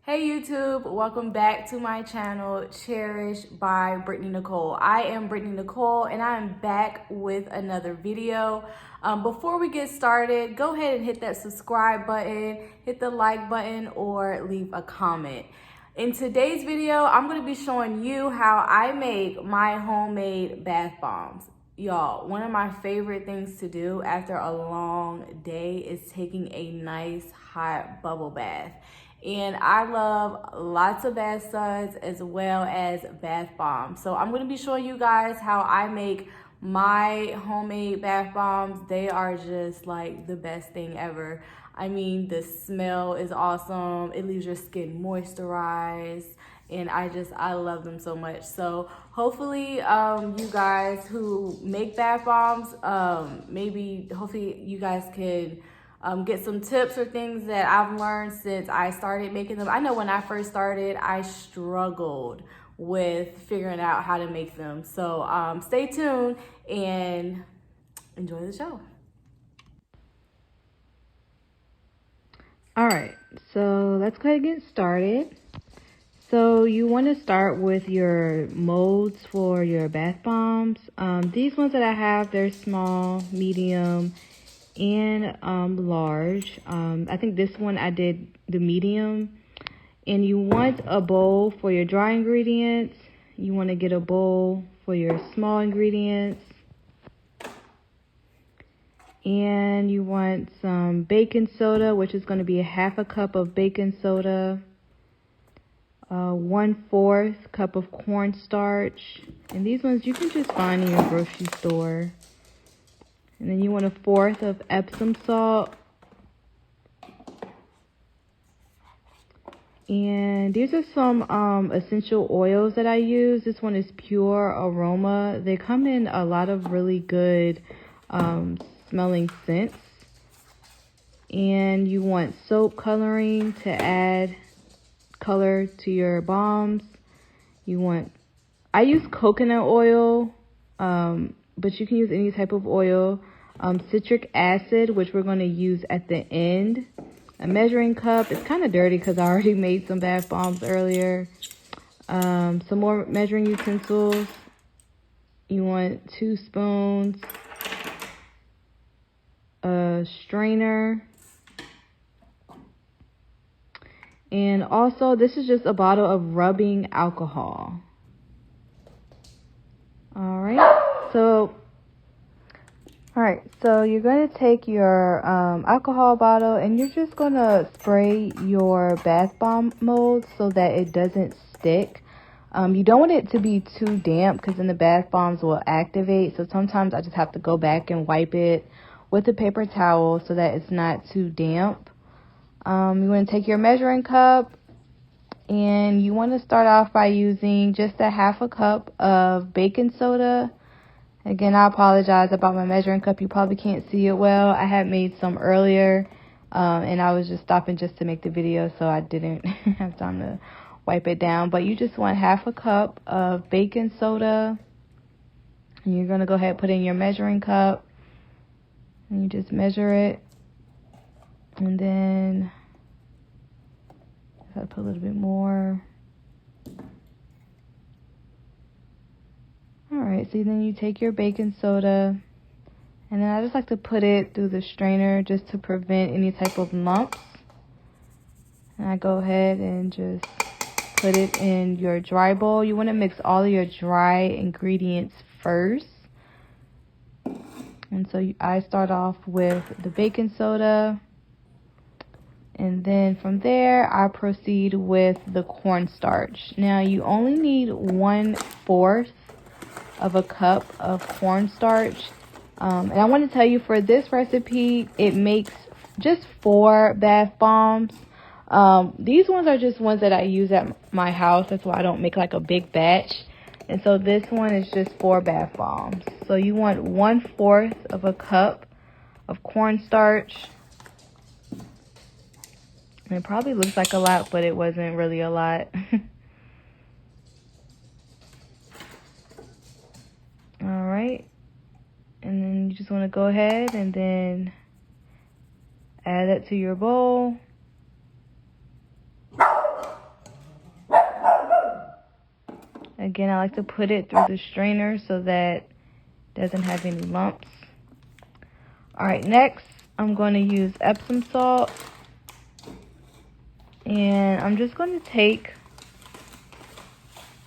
Hey YouTube, welcome back to my channel, Cherished by Brittany Nicole. I am Brittany Nicole and I am back with another video. Before we get started, go ahead and hit that subscribe button, hit the like button, or leave a comment. In today's video, I'm going to be showing you how I make my homemade bath bombs. Y'all, one of my favorite things to do after a long day is taking a nice hot bubble bath. And I love lots of bath suds as well as bath bombs. So I'm going to be showing you guys how I make my homemade bath bombs. They are just like the best thing ever. I mean, the smell is awesome. It leaves your skin moisturized. And I love them so much. So hopefully you guys who make bath bombs, hopefully you guys can get some tips or things that I've learned since I started making them. I know when I first started, I struggled with figuring out how to make them. So stay tuned and enjoy the show. All right, so let's go ahead and get started. So you want to start with your molds for your bath bombs. These ones that I have, they're small, medium, and large. I think this one I did the medium. And you want a bowl for your dry ingredients. You want to get a bowl for your small ingredients. And you want some baking soda, which is going to be a half a cup of baking soda. 1/4 cup of cornstarch. And these ones you can just find in your grocery store. And then you want 1/4 of epsom salt. And these are some essential oils that I use. This one is Pure Aroma. They come in a lot of really good smelling scents. And you want soap coloring to add color to your bombs. I use coconut oil, but you can use any type of oil. Citric acid, which we're going to use at the end. A measuring cup. It's kind of dirty because I already made some bath bombs earlier. Some more measuring utensils. You want 2 spoons. A strainer. And also, this is just a bottle of rubbing alcohol. All right, so you're going to take your alcohol bottle and you're just going to spray your bath bomb mold so that it doesn't stick. You don't want it to be too damp because then the bath bombs will activate. So sometimes I just have to go back and wipe it with a paper towel so that it's not too damp. You want to take your measuring cup and you want to start off by using just a half a cup of baking soda. Again, I apologize about my measuring cup. You probably can't see it well. I had made some earlier and I was just stopping just to make the video, so I didn't have time to wipe it down. But you just want half a cup of baking soda. And you're going to go ahead and put in your measuring cup. And you just measure it. And then I put a little bit more. Alright, so then you take your baking soda. And then I just like to put it through the strainer just to prevent any type of lumps. And I go ahead and just put it in your dry bowl. You want to mix all of your dry ingredients first. And so I start off with the baking soda. And then from there, I proceed with the cornstarch. Now, you only need 1/4 of a cup of cornstarch. And I want to tell you, for this recipe, it makes just 4 bath bombs. These ones are just ones that I use at my house. That's why I don't make like a big batch. And so this one is just 4 bath bombs. So you want 1/4 of a cup of cornstarch. And it probably looks like a lot, but it wasn't really a lot. All right. And then you just want to go ahead and then add it to your bowl. Again, I like to put it through the strainer so that it doesn't have any lumps. Alright, next I'm going to use Epsom salt. And I'm just going to take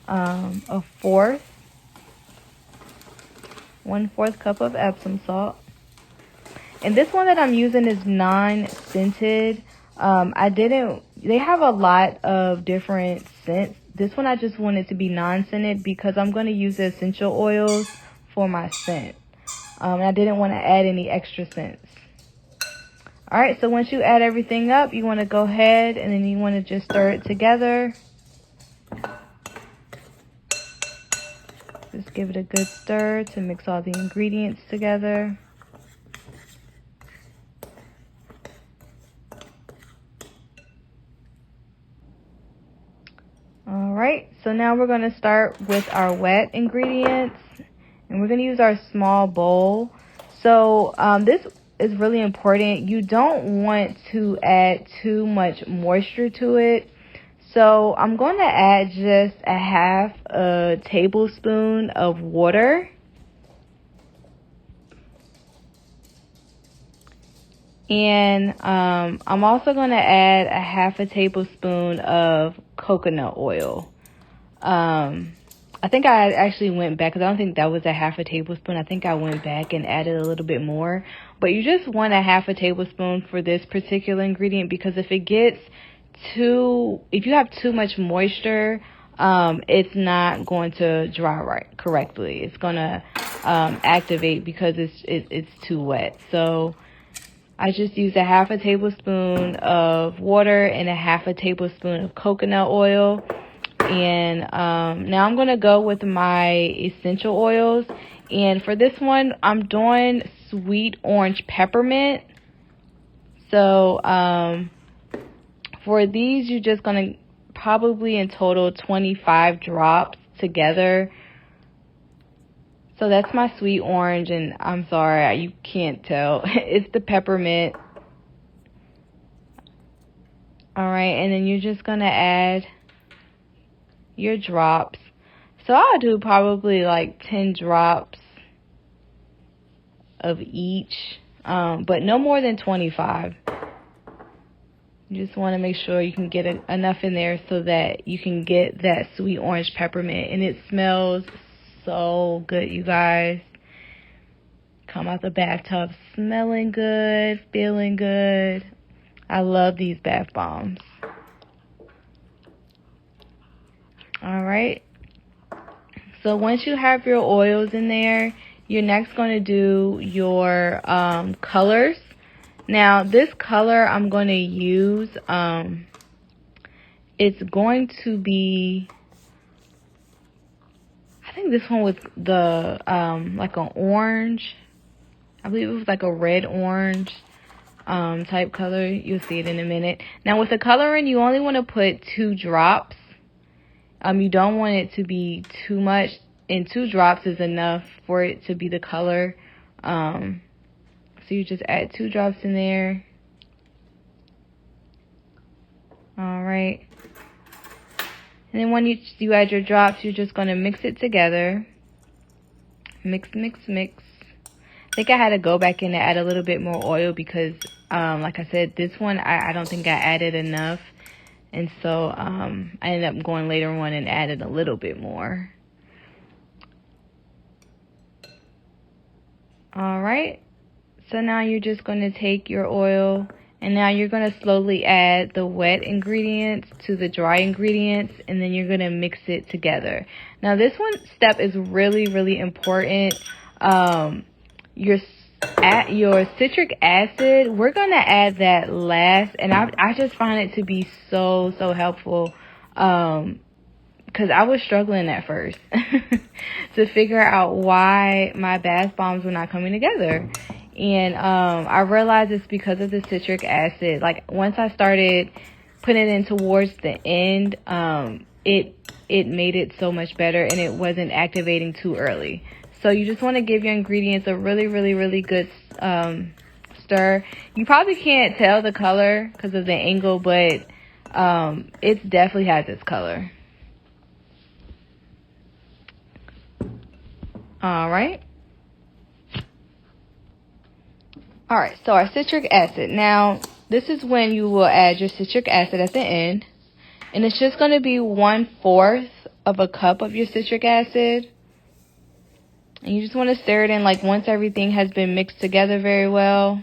a 1/4 cup of Epsom salt. And this one that I'm using is non-scented. They have a lot of different scents. This one I just wanted to be non-scented because I'm going to use the essential oils for my scent. And I didn't want to add any extra scents. Alright, so once you add everything up, you want to go ahead and then you want to just stir it together. Just give it a good stir to mix all the ingredients together. Alright, so now we're going to start with our wet ingredients. And we're going to use our small bowl. So this is really important. You don't want to add too much moisture to it. So I'm going to add just a 1/2 tablespoon of water. And I'm also going to add a 1/2 tablespoon of coconut oil. I think I actually went back because I don't think that was a 1/2 tablespoon. I think I went back and added a little bit more. But you just want a 1/2 tablespoon for this particular ingredient because if you have too much moisture, it's not going to dry correctly. It's going to activate because it's too wet. So I just used a 1/2 tablespoon of water and a 1/2 tablespoon of coconut oil. And now I'm going to go with my essential oils. And for this one, I'm doing sweet orange peppermint. So for these, you're just going to probably in total 25 drops together. So that's my sweet orange, and I'm sorry, you can't tell. It's the peppermint. Alright, and then you're just going to add your drops. So I'll do probably like 10 drops of each, but no more than 25. You just want to make sure you can get enough in there so that you can get that sweet orange peppermint. And it smells so good, you guys. Come out the bathtub smelling good, feeling good. I love these bath bombs. Alright. So once you have your oils in there, you're next going to do your colors. Now, this color I'm going to use, it's going to be, I think this one was the, like an orange. I believe it was like a red orange type color. You'll see it in a minute. Now, with the coloring, you only want to put 2 drops. You don't want it to be too much, and 2 drops is enough for it to be the color. So you just add 2 drops in there. Alright. And then when you add your drops, you're just going to mix it together. Mix, mix, mix. I think I had to go back in and add a little bit more oil because, like I said, this one, I don't think I added enough. And so I ended up going later on and added a little bit more. Alright. So now you're just going to take your oil and now you're going to slowly add the wet ingredients to the dry ingredients, and then you're going to mix it together. Now this one step is really, really important. Your citric acid, we're going to add that last, and I just find it to be so helpful because I was struggling at first to figure out why my bath bombs were not coming together. And I realized it's because of the citric acid. Like once I started putting it in towards the end, it made it so much better and it wasn't activating too early. So you just want to give your ingredients a really, really, really good stir. You probably can't tell the color because of the angle, but it definitely has its color. All right. All right, so our citric acid. Now, this is when you will add your citric acid at the end. And it's just going to be 1/4 of a cup of your citric acid. And you just want to stir it in like once everything has been mixed together very well.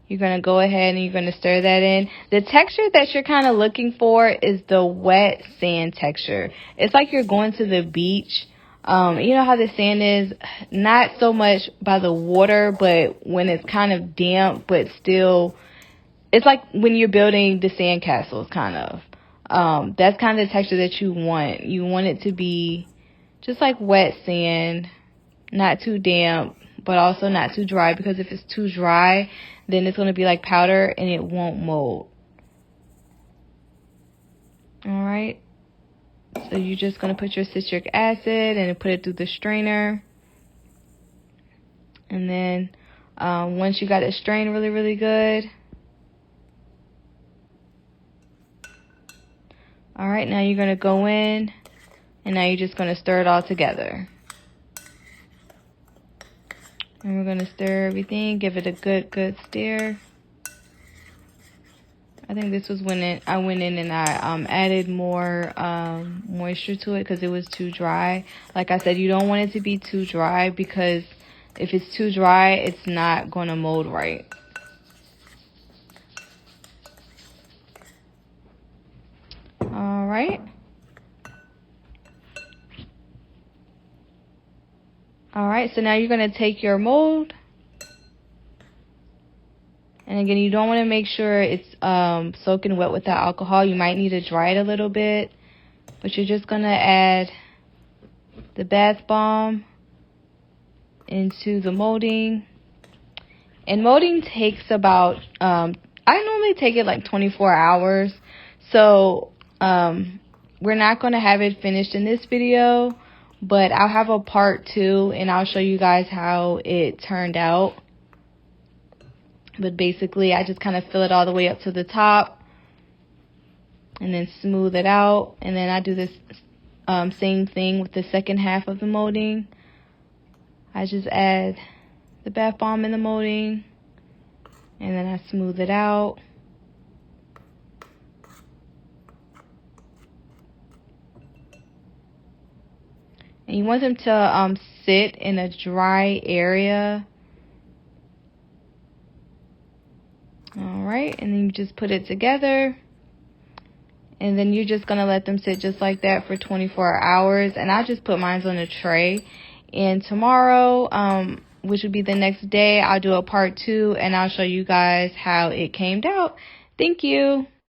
You're going to go ahead and you're going to stir that in. The texture that you're kind of looking for is the wet sand texture. It's like you're going to the beach. You know how the sand is, not so much by the water, but when it's kind of damp, but still, it's like when you're building the sand castles, kind of. That's kind of the texture that you want. You want it to be just like wet sand, not too damp, but also not too dry, because if it's too dry, then it's going to be like powder and it won't mold. All right. So you're just going to put your citric acid and put it through the strainer. And then once you got it strained really, really good. All right, now you're going to go in and now you're just going to stir it all together. And we're going to stir everything, give it a good stir. I think this was when I went in and I added more moisture to it because it was too dry. Like I said, you don't want it to be too dry, because if it's too dry, it's not going to mold right. All right. All right, so now you're going to take your mold. And again, you don't want to make sure it's soaking wet with the alcohol. You might need to dry it a little bit. But you're just going to add the bath bomb into the molding. And molding takes about, I normally take it like 24 hours. So we're not going to have it finished in this video, but I'll have a part 2 and I'll show you guys how it turned out. But basically, I just kind of fill it all the way up to the top and then smooth it out. And then I do this same thing with the second half of the molding. I just add the bath bomb in the molding and then I smooth it out. And you want them to sit in a dry area. All right, and then you just put it together. And then you're just going to let them sit just like that for 24 hours. And I just put mine on a tray. And tomorrow, which would be the next day, I'll do a part 2 and I'll show you guys how it came out. Thank you.